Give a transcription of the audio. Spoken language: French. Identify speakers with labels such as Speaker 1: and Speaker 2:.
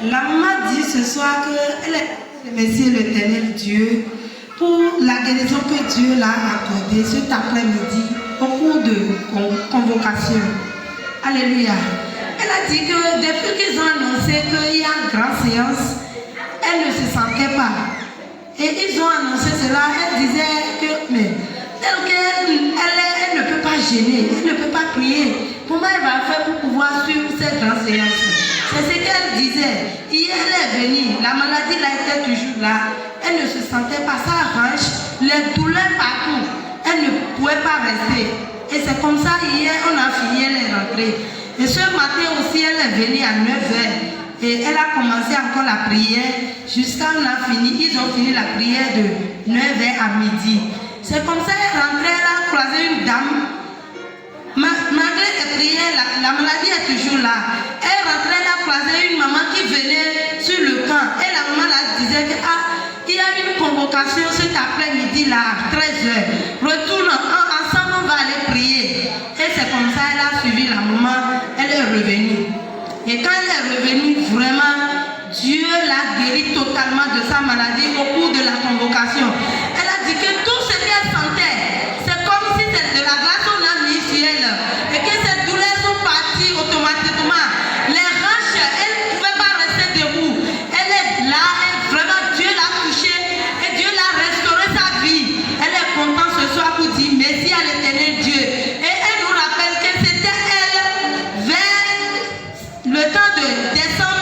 Speaker 1: La maman dit ce soir qu'elle remercie l'Éternel Dieu pour la guérison que Dieu l'a accordée cet après-midi au cours de convocation. Alléluia. Elle a dit que depuis qu'ils ont annoncé qu'il y a une grande séance, elle ne se sentait pas. Et ils ont annoncé cela, elle disait que, mais telle qu'elle ne peut pas gêner, elle ne peut pas prier. Comment elle va faire pour pouvoir suivre cette grande séance? C'est ce qu'elle disait. Hier, elle est venue, la maladie là était toujours là. Elle ne se sentait pas, sa hanche, les douleurs partout. Elle ne pouvait pas rester. Et c'est comme ça, hier, on a fini, elle est rentrée. Et ce matin aussi, elle est venue à 9h. Et elle a commencé encore la prière jusqu'à on a fini. Ils ont fini la prière de 9h à midi. C'est comme ça, elle est rentrée, elle a croisé une dame. Malgré les prières, la maladie est toujours là. Elle est rentrée, elle a croisé une maman qui venait sur le camp. Et la maman là disait que il y a une convocation cet après-midi là à 13h. Retourne ensemble, on va aller prier. Et c'est comme ça, elle a suivi la maman, elle est revenue. Et quand elle est revenue, vraiment, Dieu l'a guérie totalement de sa maladie au cours de la convocation. Elle a dit que tout ce qu'elle sentait, c'est comme si c'était de la glace qu'on a mis sur elle. Et que ces douleurs sont parties automatiquement. Les hanches, elle ne pouvait pas rester debout. Elle est là, et vraiment Dieu l'a touchée et Dieu l'a restauré sa vie. Elle est contente ce soir pour dire merci à l'Éternel Dieu. Et elle nous rappelle que c'était elle vers le temps de décembre